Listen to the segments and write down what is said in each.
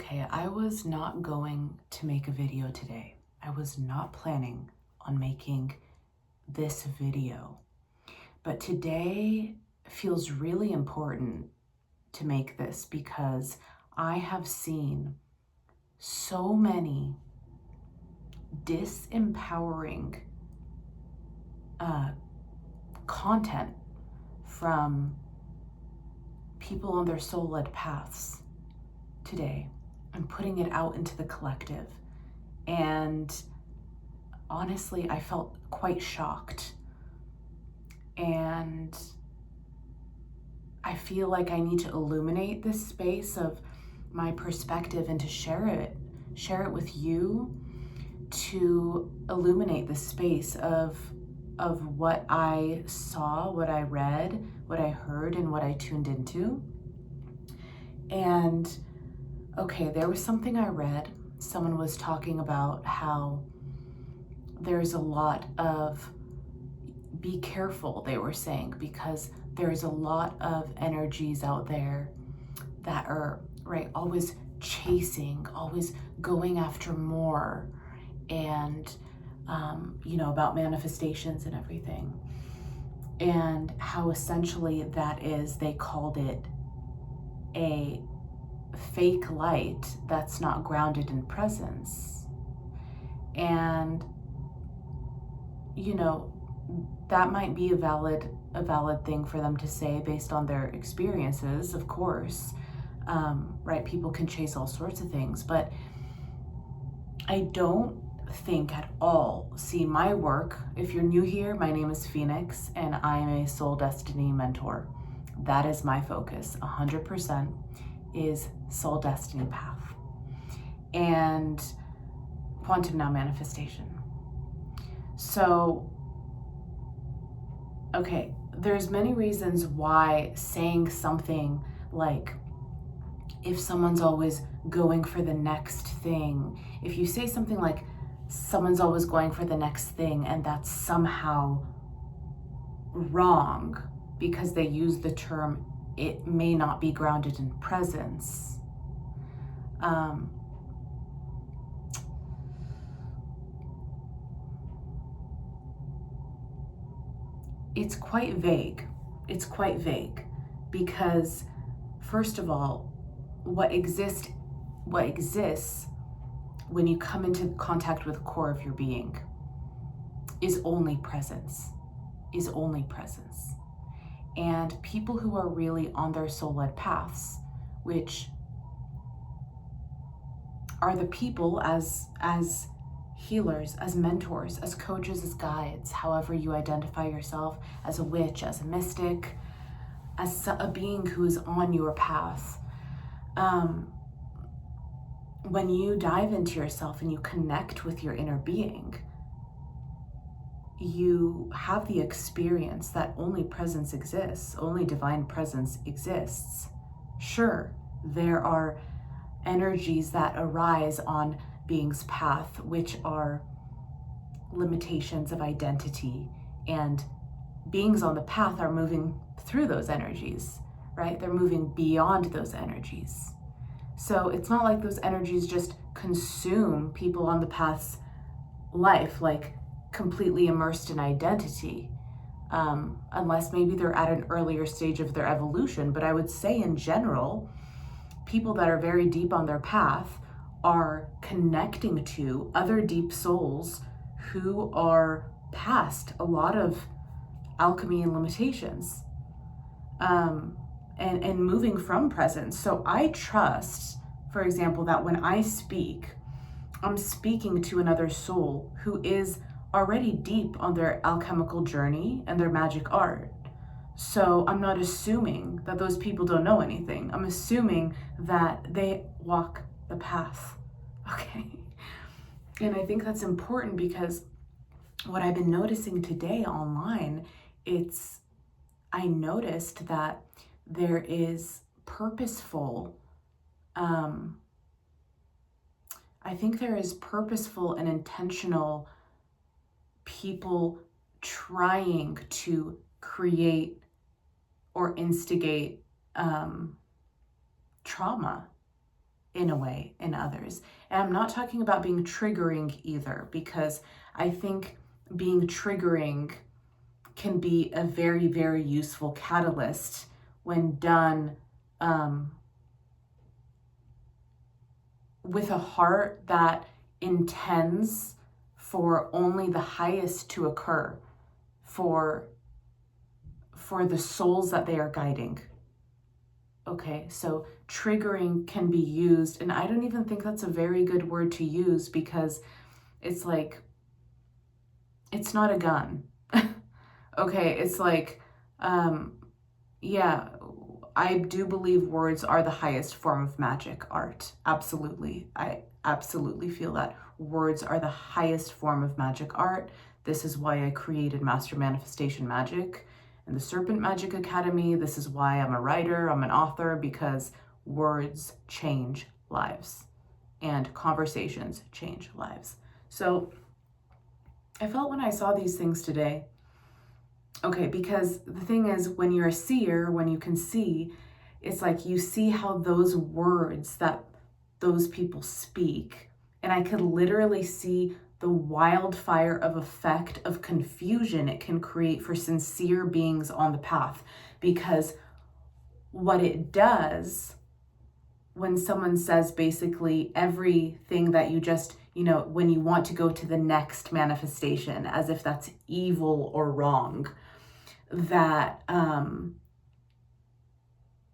Okay, I was not going to make a video today. I was not planning on making this video, but today feels really important to make this because I have seen so many disempowering content from people on their soul-led paths today and putting it out into the collective. And honestly, I felt quite shocked. And I feel like I need to illuminate this space of my perspective and to share it with you, to illuminate the space of what I saw, what I read, what I heard, and what I tuned into. And okay, there was something I read. Someone was talking about how there's a lot of, be careful, they were saying, because there's a lot of energies out there that are, right, always chasing, always going after more, and, about manifestations and everything. And how essentially that is, they called it a fake light that's not grounded in presence. And that might be a valid thing for them to say based on their experiences, of course. Right, people can chase all sorts of things, but I don't think at all, see my work, if you're new here, my name is Phoenix and I am a soul destiny mentor. That is my focus, 100% is soul destiny path and quantum now manifestation. So, okay, there's many reasons why saying something like, if someone's always going for the next thing, if you say something like, someone's always going for the next thing, and that's somehow wrong because they use the term, it may not be grounded in presence. It's quite vague. It's quite vague because, first of all, what exists when you come into contact with the core of your being is only presence, And people who are really on their soul-led paths, which are the people as healers, as mentors, as coaches, as guides, however you identify yourself, as a witch, as a mystic, as a being who is on your path. When you dive into yourself and you connect with your inner being, you have the experience that only presence exists, only divine presence exists. Sure, there are energies that arise on being's path, which are limitations of identity, and beings on the path are moving through those energies, right? They're moving beyond those energies. So it's not like those energies just consume people on the path's life, like completely immersed in identity, unless maybe they're at an earlier stage of their evolution. But I would say in general, people that are very deep on their path are connecting to other deep souls who are past a lot of alchemy and limitations, and moving from presence. So I trust, for example, that when I speak, I'm speaking to another soul who is already deep on their alchemical journey and their magic art. So I'm not assuming that those people don't know anything. I'm assuming that they walk the path, okay? And I think that's important because what I've been noticing today online, I noticed that there is purposeful, I think there is purposeful and intentional people trying to create or instigate trauma in a way in others. And I'm not talking about being triggering either, because I think being triggering can be a very, very useful catalyst when done with a heart that intends for only the highest to occur for the souls that they are guiding. Okay, so triggering can be used, and I don't even think that's a very good word to use, because it's like, it's not a gun. Okay, it's like, yeah, I do believe words are the highest form of magic art. Absolutely. I absolutely feel that words are the highest form of magic art. This is why I created Master Manifestation Magic and the Serpent Magic Academy. This is why I'm a writer, I'm an author, because words change lives and conversations change lives. So I felt when I saw these things today, okay, because the thing is, when you're a seer, when you can see, it's like you see how those words that those people speak, and I could literally see the wildfire of effect of confusion it can create for sincere beings on the path. Because what it does when someone says basically everything that you just, when you want to go to the next manifestation, as if that's evil or wrong, that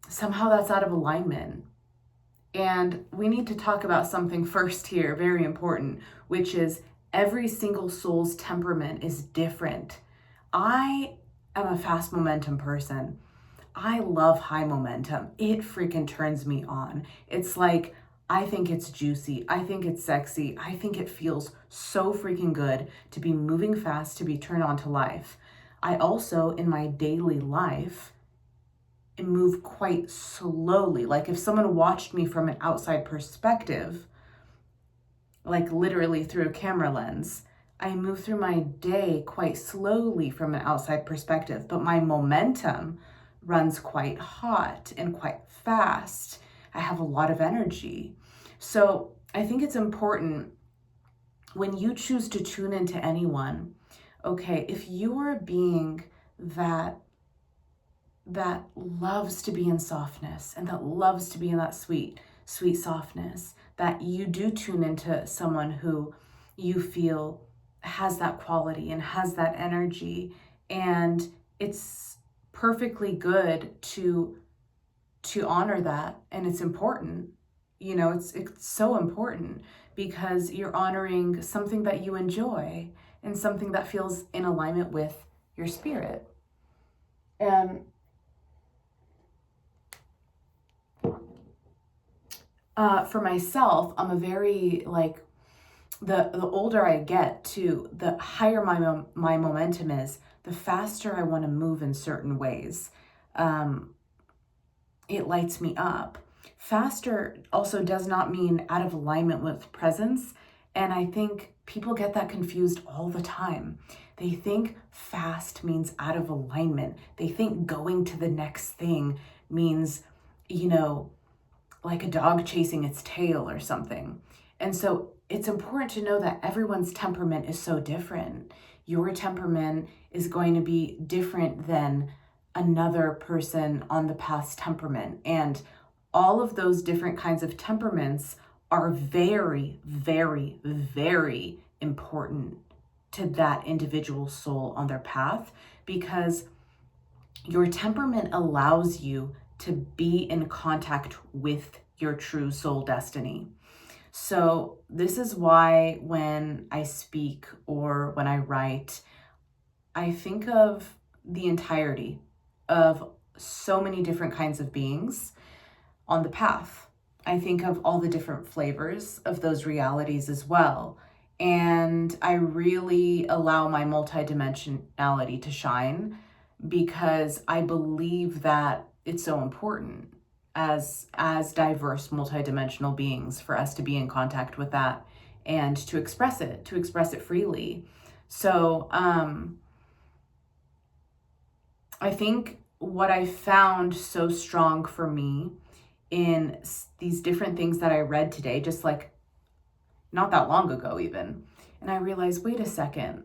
somehow that's out of alignment. And we need to talk about something first here, very important, which is every single soul's temperament is different. I am a fast momentum person. I love high momentum. It freaking turns me on. It's like, I think it's juicy. I think it's sexy. I think it feels so freaking good to be moving fast, to be turned on to life. I also, in my daily life, move quite slowly. Like if someone watched me from an outside perspective, like literally through a camera lens, I move through my day quite slowly from an outside perspective, but my momentum runs quite hot and quite fast. I have a lot of energy. So I think it's important when you choose to tune into anyone, okay, if you are a being that loves to be in softness and that loves to be in that sweet softness, that you do tune into someone who you feel has that quality and has that energy, and it's perfectly good to honor that. And it's important, it's so important, because you're honoring something that you enjoy and something that feels in alignment with your spirit. And for myself, I'm a very, like, the older I get too, the higher my momentum is, the faster I want to move in certain ways. It lights me up. Faster also does not mean out of alignment with presence. And I think people get that confused all the time. They think fast means out of alignment. They think going to the next thing means, like a dog chasing its tail or something. And so it's important to know that everyone's temperament is so different. Your temperament is going to be different than another person on the path's temperament. And all of those different kinds of temperaments are very, very, very important to that individual soul on their path, because your temperament allows you to be in contact with your true soul destiny. So this is why when I speak or when I write, I think of the entirety of so many different kinds of beings on the path. I think of all the different flavors of those realities as well. And I really allow my multidimensionality to shine, because I believe that it's so important as diverse multidimensional beings for us to be in contact with that and to express it freely. So I think what I found so strong for me in these different things that I read today, just like not that long ago even. And I realized, wait a second.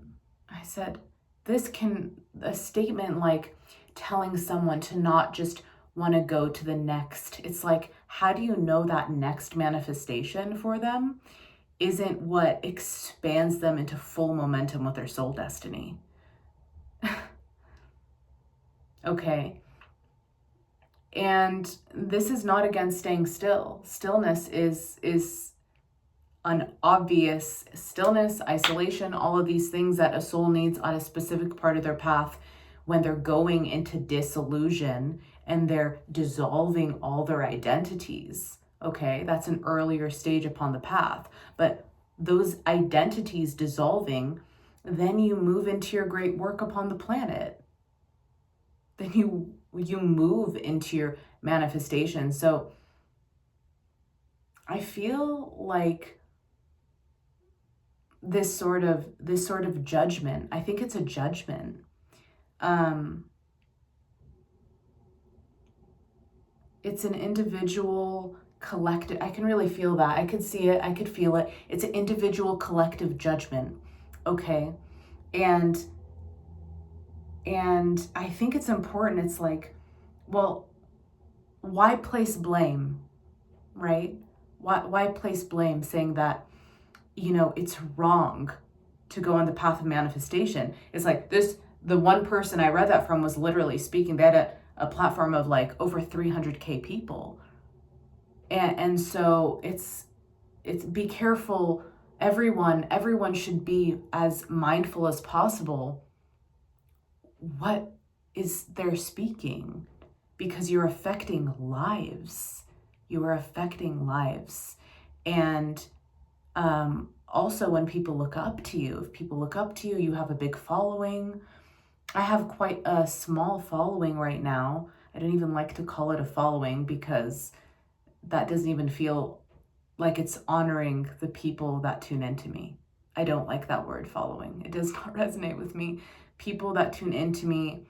I said, a statement like telling someone to not just want to go to the next. It's like, how do you know that next manifestation for them isn't what expands them into full momentum with their soul destiny? Okay. And this is not against staying still. Stillness is an obvious stillness, isolation, all of these things that a soul needs on a specific part of their path when they're going into disillusion and they're dissolving all their identities. Okay, that's an earlier stage upon the path. But those identities dissolving, then you move into your great work upon the planet. Then you move into your manifestation. So I feel like this sort of judgment, I think it's a judgment. It's an individual collective, I can really feel that. I could see it, I could feel it. It's an individual collective judgment. Okay. And I think it's important. It's like, well, why place blame, right? Why place blame, saying that, it's wrong to go on the path of manifestation? It's like the one person I read that from was literally speaking. They had a platform of like over 300K people. And so it's be careful. Everyone should be as mindful as possible what is they're speaking, because you're affecting lives. You are affecting lives. And also when people look up to you, if people look up to you, you have a big following. I have quite a small following right now. I don't even like to call it a following because that doesn't even feel like it's honoring the people that tune into me. I don't like that word, following. It does not resonate with me. People that tune into me,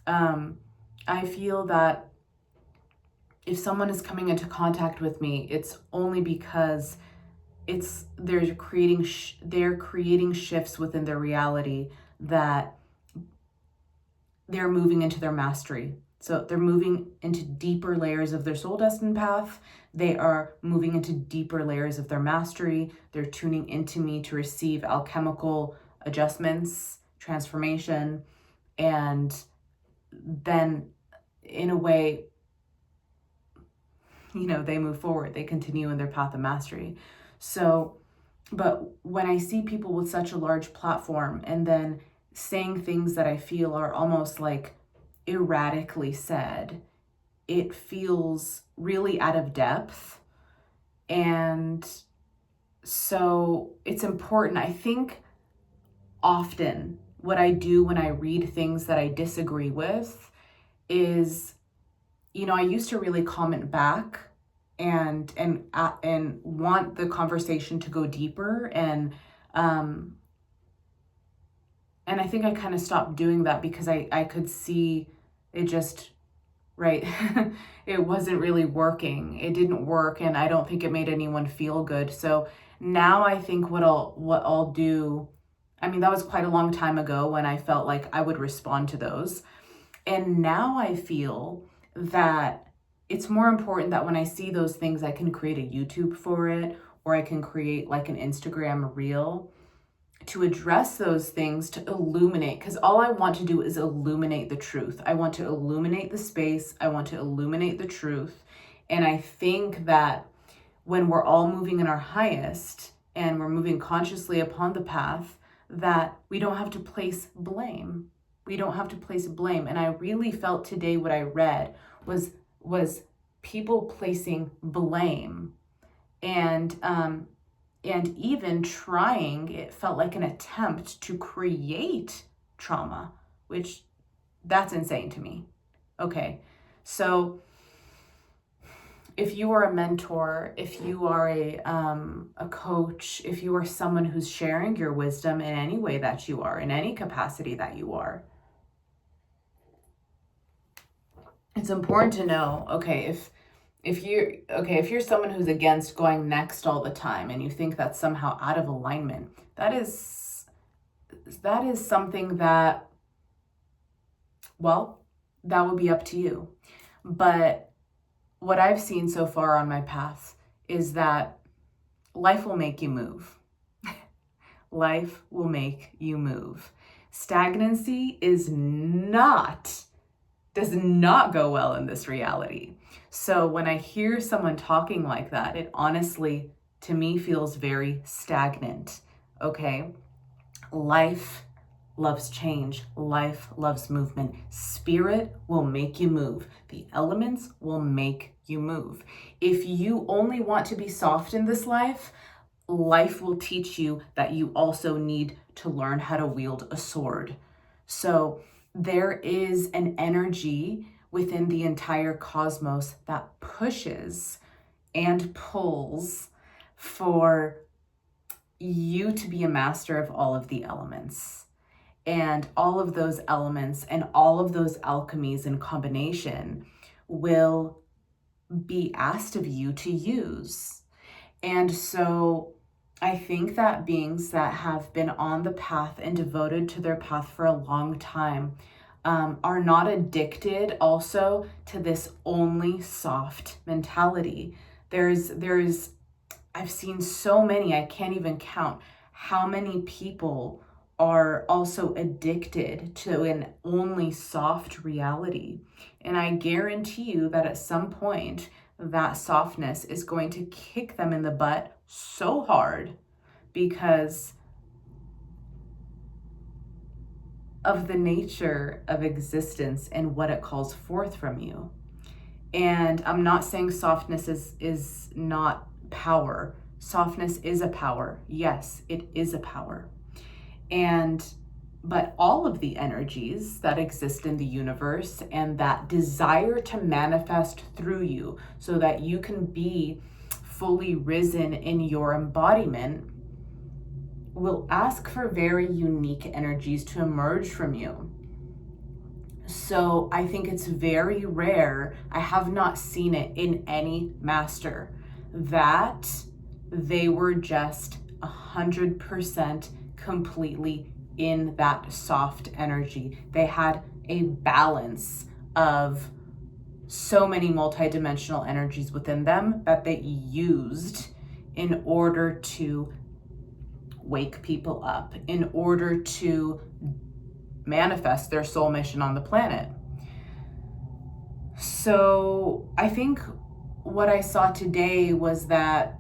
I feel that if someone is coming into contact with me, it's only because they're creating shifts within their reality, that they're moving into their mastery. So they're moving into deeper layers of their soul destined path. They are moving into deeper layers of their mastery. They're tuning into me to receive alchemical adjustments, transformation, and then in a way, they move forward. They continue in their path of mastery. So, but when I see people with such a large platform and then saying things that I feel are almost like erratically said, it feels really out of depth. And so it's important. I think often what I do when I read things that I disagree with is, I used to really comment back and want the conversation to go deeper, and I think I kind of stopped doing that because I could see it just, right, it wasn't really working. It didn't work, and I don't think it made anyone feel good. So now I think what I'll do, I mean, that was quite a long time ago when I felt like I would respond to those. And now I feel that it's more important that when I see those things, I can create a YouTube for it, or I can create like an Instagram reel to address those things, to illuminate, because all I want to do is illuminate the truth. I want to illuminate the space. I want to illuminate the truth. And I think that when we're all moving in our highest and we're moving consciously upon the path, that we don't have to place blame. We don't have to place blame. And I really felt today what I read was people placing blame, and even trying, it felt like an attempt to create trauma, which that's insane to me. Okay, so if you are a mentor, if you are a coach, if you are someone who's sharing your wisdom in any way that you are, in any capacity that you are, it's important to know, okay, if you're someone who's against going next all the time and you think that's somehow out of alignment, that is something that, well, that would be up to you. But what I've seen so far on my path is that life will make you move. Life will make you move. Stagnancy does not go well in this reality. So when I hear someone talking like that, it honestly, to me, feels very stagnant, okay? Life loves change. Life loves movement. Spirit will make you move. The elements will make you move. If you only want to be soft in this life, life will teach you that you also need to learn how to wield a sword. So there is an energy within the entire cosmos that pushes and pulls for you to be a master of all of the elements. And all of those elements and all of those alchemies in combination will be asked of you to use. And so I think that beings that have been on the path and devoted to their path for a long time are not addicted also to this only soft mentality. I've seen so many, I can't even count how many people are also addicted to an only soft reality. And I guarantee you that at some point, that softness is going to kick them in the butt so hard because of the nature of existence and what it calls forth from you. And I'm not saying softness is not power. Softness is a power. Yes, it is a power. But all of the energies that exist in the universe and that desire to manifest through you so that you can be fully risen in your embodiment will ask for very unique energies to emerge from you. So I think it's very rare, I have not seen it in any master, that they were just 100% completely in that soft energy. They had a balance of so many multidimensional energies within them that they used in order to wake people up, in order to manifest their soul mission on the planet. So I think what I saw today was that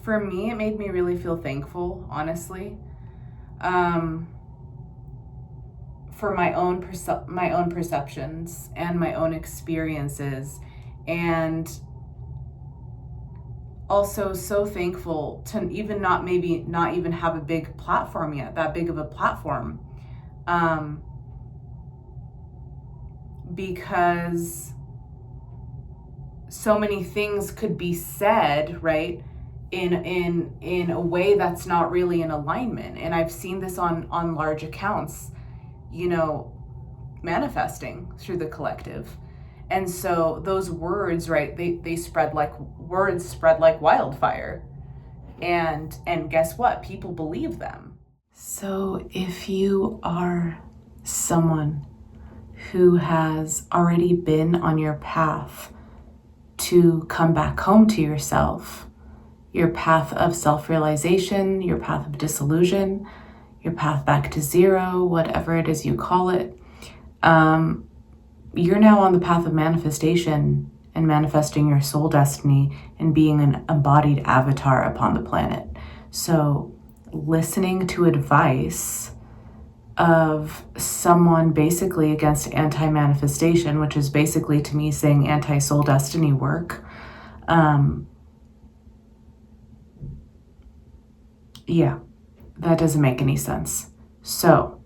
for me, it made me really feel thankful, honestly, for my own perceptions and my own experiences, and also so thankful to even not even have a big platform yet, that big of a platform, because so many things could be said, right, in a way that's not really in alignment. And I've seen this on large accounts, manifesting through the collective. And so those words, right, they spread like wildfire. And guess what? People believe them. So if you are someone who has already been on your path to come back home to yourself, your path of self-realization, your path of disillusion, your path back to zero, whatever it is you call it, you're now on the path of manifestation and manifesting your soul destiny and being an embodied avatar upon the planet. So listening to advice of someone basically against anti-manifestation, which is basically to me saying anti-soul destiny work, that doesn't make any sense. So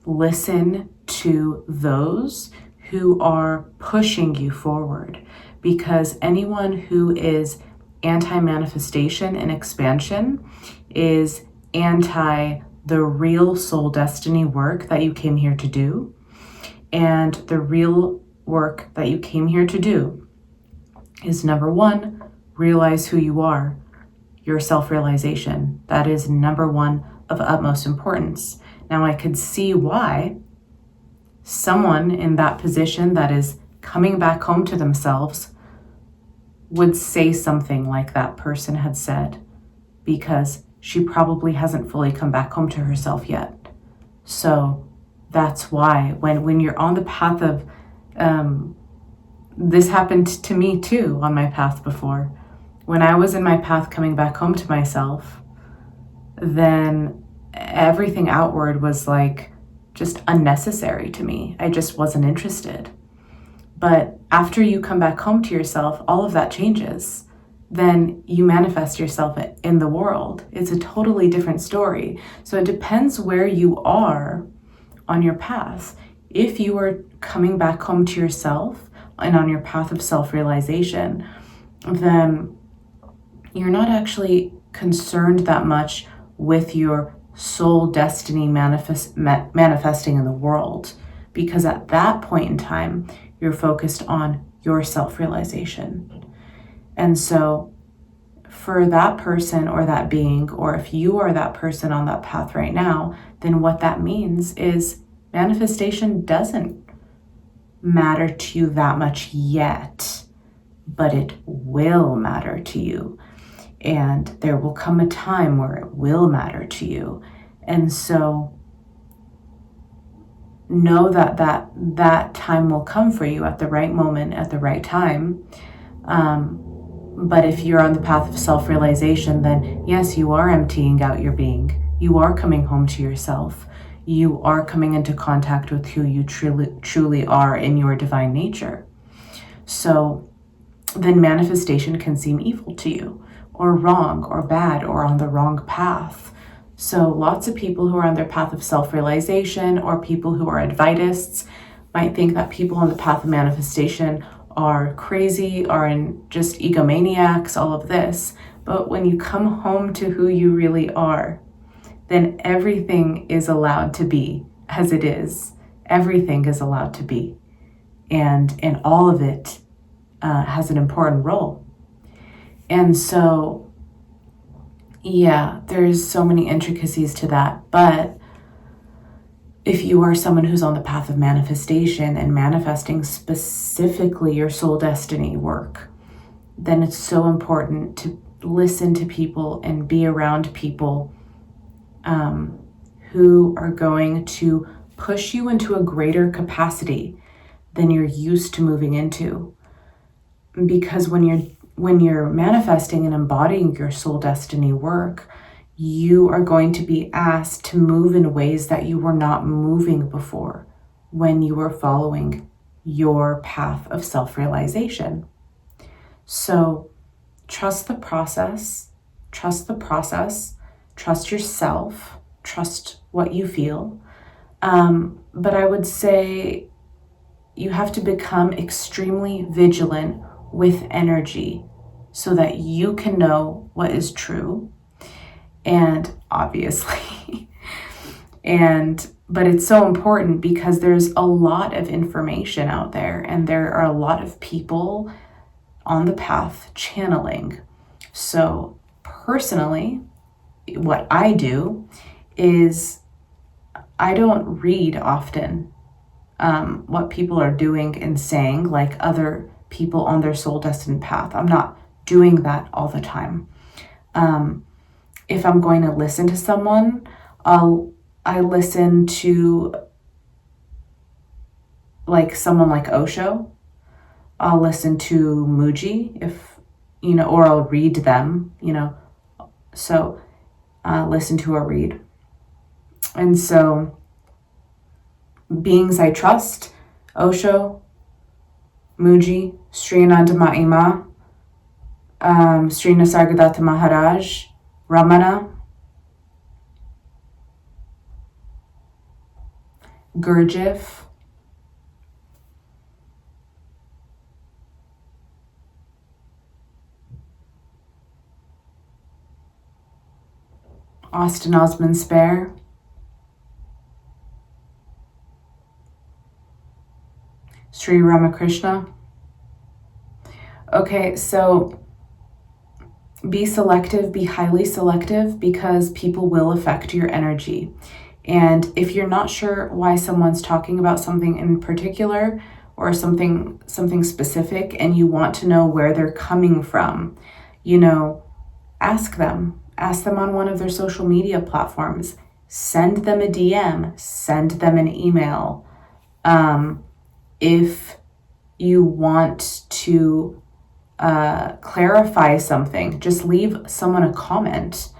listen to those who are pushing you forward, because anyone who is anti-manifestation and expansion is anti the real soul destiny work that you came here to do. And the real work that you came here to do is, number one, realize who you are, your self-realization. That is number one of utmost importance. Now, I could see why someone in that position that is coming back home to themselves would say something like that person had said, because she probably hasn't fully come back home to herself yet. So that's why when you're on the path of, this happened to me too on my path before. When I was in my path coming back home to myself, then everything outward was like just unnecessary to me. I just wasn't interested. But after you come back home to yourself, all of that changes. Then you manifest yourself in the world. It's a totally different story. So it depends where you are on your path. If you are coming back home to yourself and on your path of self-realization, then you're not actually concerned that much with your soul destiny manifesting in the world, because at that point in time, you're focused on your self-realization. And so for that person or that being, or if you are that person on that path right now, then what that means is manifestation doesn't matter to you that much yet, but it will matter to you. And there will come a time where it will matter to you. And so know that time will come for you at the right moment, at the right time. But if you're on the path of self-realization, then yes, you are emptying out your being. You are coming home to yourself. You are coming into contact with who you truly are in your divine nature. So then manifestation can seem evil to you, or wrong, or bad, or on the wrong path. So lots of people who are on their path of self-realization, or people who are Advaitists, might think that people on the path of manifestation are crazy, are in just egomaniacs, all of this. But when you come home to who you really are, then everything is allowed to be as it is. Everything is allowed to be. And all of it has an important role. And so, yeah, there's so many intricacies to that. But if you are someone who's on the path of manifestation and manifesting specifically your soul destiny work, then it's so important to listen to people and be around people who are going to push you into a greater capacity than you're used to moving into. Because when you're manifesting and embodying your soul destiny work, you are going to be asked to move in ways that you were not moving before when you were following your path of self-realization. So trust the process, trust yourself, trust what you feel. But I would say you have to become extremely vigilant with energy so that you can know what is true. And obviously, but it's so important because there's a lot of information out there, and there are a lot of people on the path channeling. So personally, what I do is I don't read often what people are doing and saying, like other people on their soul destined path. I'm not doing that all the time. If I'm going to listen to someone, I listen to like someone like Osho. I'll listen to Muji or I'll read them, so listen to or read. And so beings I trust, Osho, Muji, Sri Ananda Maima, Sri Nisargadatta Maharaj, Ramana, Gurdjieff, Austin Osman Spare, Sri Ramakrishna. Okay, so be selective, be highly selective, because people will affect your energy. And if you're not sure why someone's talking about something in particular or something specific, and you want to know where they're coming from, ask them. Ask them on one of their social media platforms. Send them a DM. Send them an email. If you want to clarify something, just leave someone a comment.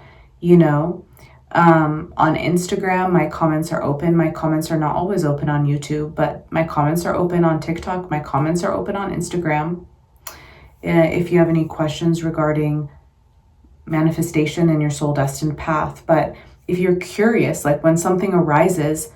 On Instagram, my comments are open. My comments are not always open on YouTube, but my comments are open on TikTok. My comments are open on Instagram. If you have any questions regarding manifestation and your soul destined path. But if you're curious, like when something arises,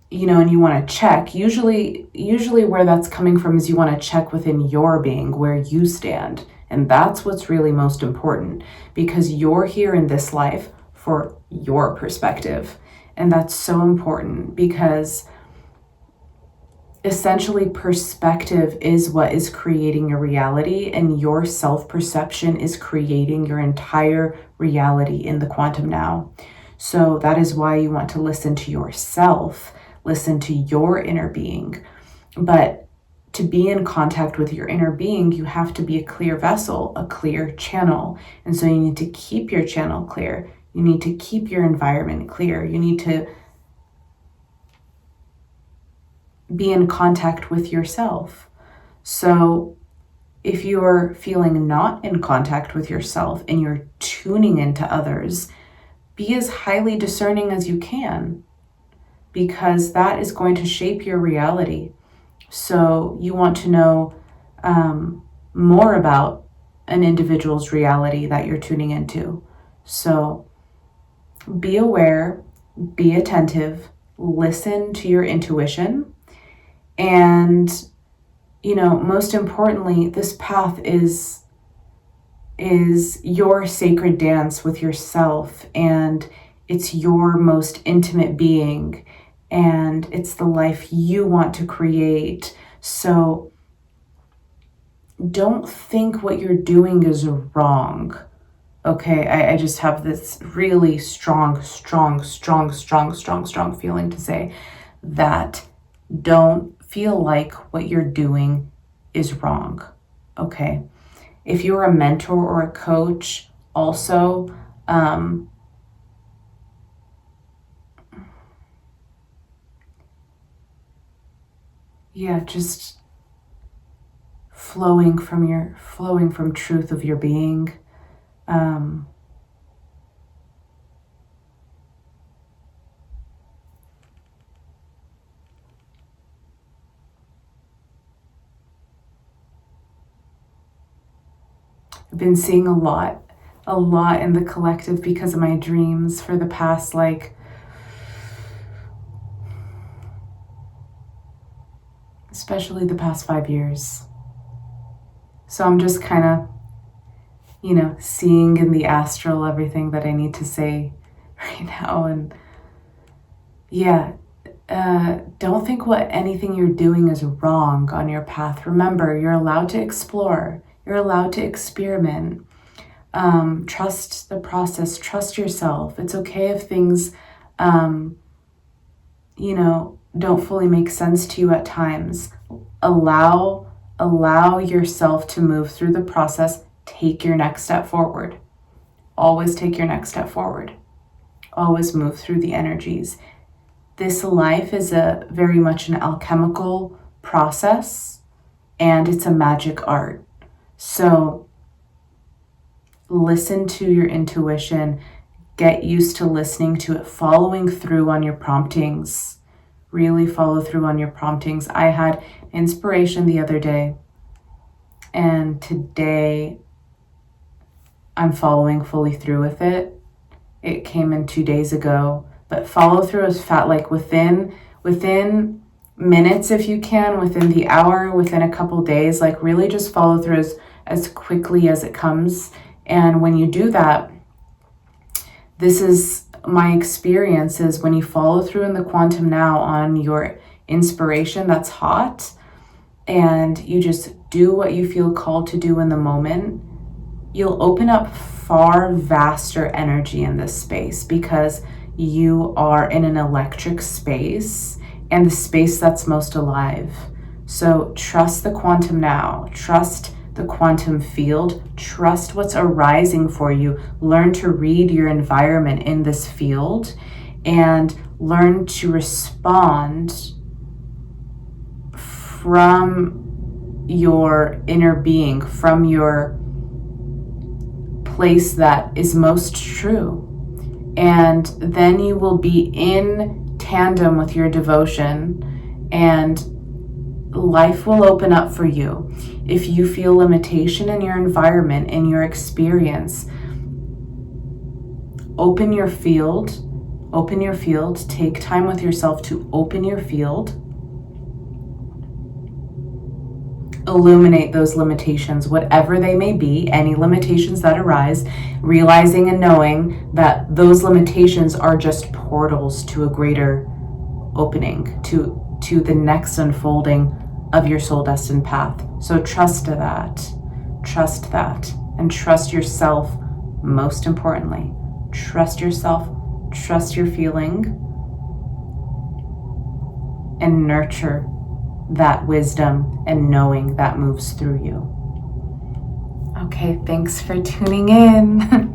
and you want to check, usually where that's coming from is you want to check within your being, where you stand. And that's what's really most important, because you're here in this life for your perspective. And that's so important, because essentially perspective is what is creating your reality, and your self-perception is creating your entire reality in the quantum now. So that is why you want to listen to yourself, listen to your inner being. But to be in contact with your inner being, you have to be a clear vessel, a clear channel. And so you need to keep your channel clear. You need to keep your environment clear. You need to be in contact with yourself. So if you're feeling not in contact with yourself and you're tuning into others, be as highly discerning as you can, because that is going to shape your reality. So you want to know more about an individual's reality that you're tuning into. So be aware, be attentive, listen to your intuition. And, most importantly, this path is your sacred dance with yourself, and it's your most intimate being, and it's the life you want to create. So don't think what you're doing is wrong. Okay, I just have this really strong feeling to say that don't feel like what you're doing is wrong. Okay, if you're a mentor or a coach, also, just flowing from truth of your being. I've been seeing a lot in the collective because of my dreams for the past, especially the past 5 years. So I'm just kind of, seeing in the astral everything that I need to say right now. And don't think anything you're doing is wrong on your path. Remember, you're allowed to explore. You're allowed to experiment. Trust the process. Trust yourself. It's okay if things, don't fully make sense to you at times. Allow yourself to move through the process. Take your next step forward. Always take your next step forward. Always move through the energies. This life is very much an alchemical process, and it's a magic art. So listen to your intuition, get used to listening to it, following through on your promptings. Really follow through on your promptings. I had inspiration the other day, and today I'm following fully through with it. It came in 2 days ago, but follow through as within minutes if you can, within the hour, within a couple days, really just follow through as quickly as it comes. And when you do that, this is my experience, is when you follow through in the quantum now on your inspiration that's hot, and you just do what you feel called to do in the moment, you'll open up far vaster energy in this space, because you are in an electric space and the space that's most alive. So trust the quantum now, trust the quantum field, trust what's arising for you. Learn to read your environment in this field and learn to respond from your inner being, from your place that is most true. And then you will be in tandem with your devotion, and life will open up for you. If you feel limitation in your environment, in your experience, open your field, take time with yourself to open your field, illuminate those limitations, whatever they may be, any limitations that arise, realizing and knowing that those limitations are just portals to a greater opening, to the next unfolding of your soul destined path. So trust that, and trust yourself. Most importantly, trust yourself, trust your feeling, and nurture that wisdom and knowing that moves through you. Okay, thanks for tuning in.